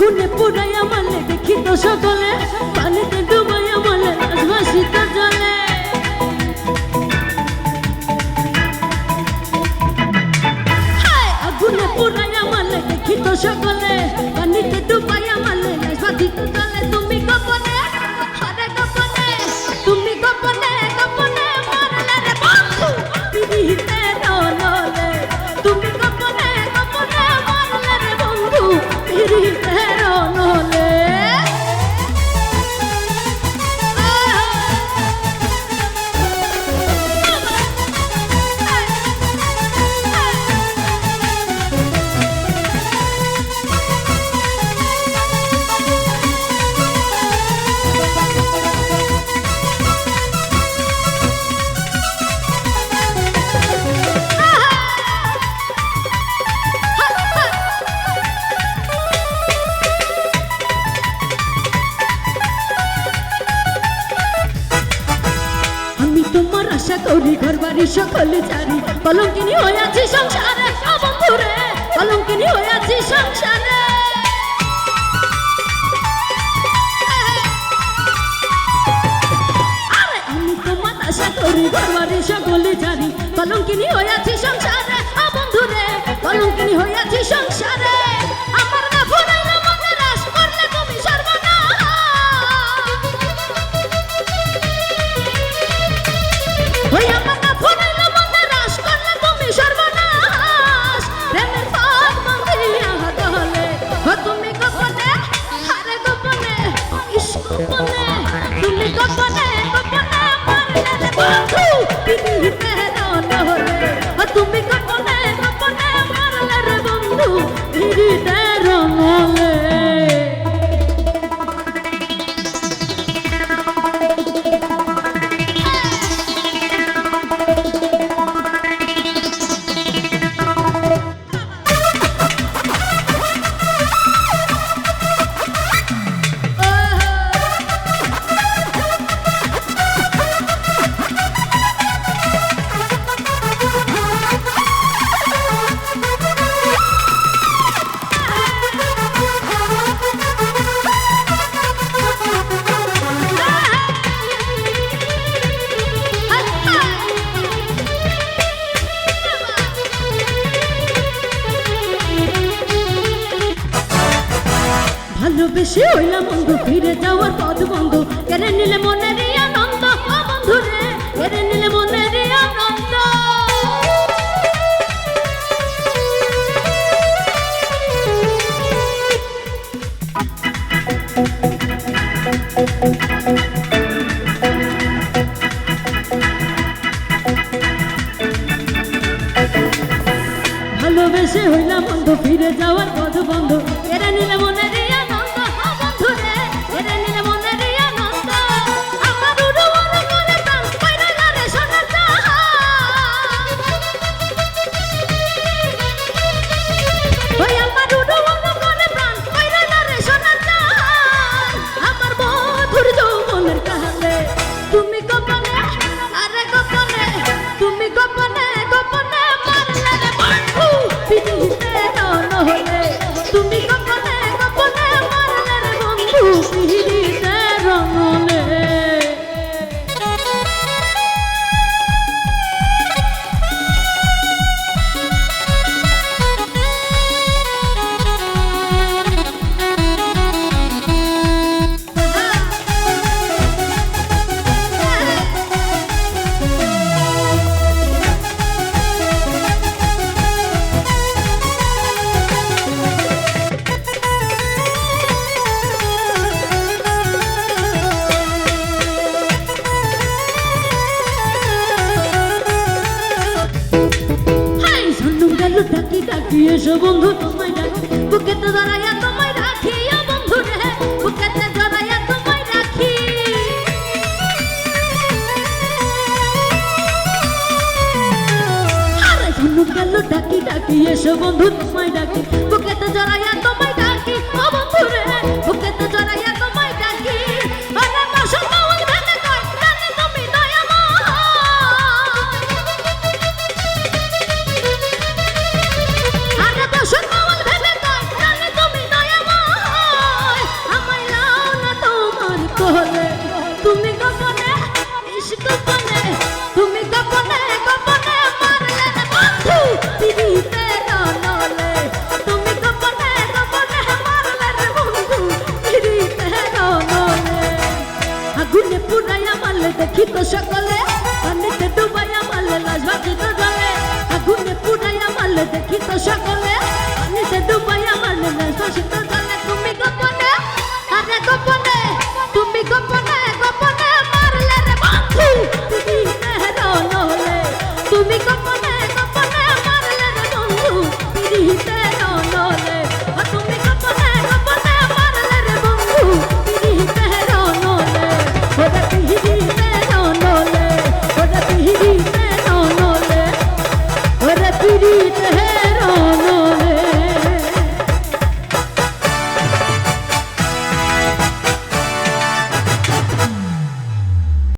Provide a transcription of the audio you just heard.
আগুনে পুরাইয়া মারলে দেখি তো সকলে, পানিতে ডুবাইয়া মারলে রাজবাসিত জলে। আগুনে পুরাইয়া মারলে দেখি তো সকলে, পানিতে ডুবাইয়া মারলে রাজবাসিত জলে। তুমি গোপনে, আরে গোপনে, তুমি গোপনে গোপনে মারলে রে বন্ধু পিরিতের নলে। তুমি গোপনে গোপনে মারলে রে বন্ধু পিরিতের নলে। তোমার আশা করি ঘর বাড়ি সকলে জানি, কলঙ্কিনী হইয়াছি সংসারে ও বন্ধুরে, কলঙ্কিনী হইয়াছি সংসারে। আরে আমি তোমার আশা করি ঘর বাড়ি সকলে জানি, কলঙ্কিনী হইয়াছি সংসারে ও বন্ধুরে, কলঙ্কিনী হইয়াছি সংসারে। আমার না ফুরাইলে মনে রাস করলে তুমি সর্বনাশ। ওই আমার না ফুরাইলে মনে রাস করলে তুমি সর্বনাশ। প্রেমের পথ বন্ধিয়া দলে, ও তুমি গোপনে, আরে গোপনে, ইস গোপনে, তুমি গোপনে গোপনে মারলে রে বন্ধু পিরিতের নলে। ও তুমি গোপনে গোপনে মারলে রে বন্ধু পিরিতের নলে। ভালোবেসে হইলাম বন্ধু, ফিরে যাওয়ার পথ বন্ধু, কেড়ে নিলে মনের আনন্দ ও বন্ধু রে, কেড়ে নিলে মনের আনন্দ। ভালোবেসে হইলাম বন্ধু, ফিরে যাওয়ার পথ বন্ধু, কেড়ে নিলে মনের আনন্দ ও বন্ধু রে, কেড়ে নিলে মনের আনন্দ। আমার উড়ুয়ার করে প্রাণ পাইরা রে সোনার জাহান। ওই আমার উড়ুয়ার করে প্রাণ পাইরা রে সোনার জাহান। আমার বন্ধুর যৌবনের কালে তুমি গোপনে, আরে গোপনে, তুমি গোপনে গোপনে মারলে রে বন্ধু পিরিতের নলে। তুমি গোপনে গোপনে মারলে রে বন্ধু পিরিতের নলে। ডাকি ডাকি এসো বন্ধু তোমায় ডাকি, বুকেতে জড়াইয়া তোমায় রাখি ও বন্ধু রে, বুকেতে জড়াইয়া তোমায় রাখি। আরে ঝুনুক গেল ডাকি ডাকি এসো বন্ধু তোমায় ডাকি, বুকেতে জড়াইয়া তোমায় ডাকি ও বন্ধু রে, বুকেতে জড়াইয়া তোমায় ডাকি। আরে বাসন বাউল ভেবে কয় জানি তুমি দয়াময়। আরে বাসন বাউল ভেবে কয় জানি তুমি দয়াময়। দেখি তো সকলে পানিতে ডুবাইয়া মারলে লাশ ভাসিত জলে আগুনে পুড়াইয়া মারলে দেখি তো সকলে পানিতে ডুবাইয়া মারলে লাশ ভাসিত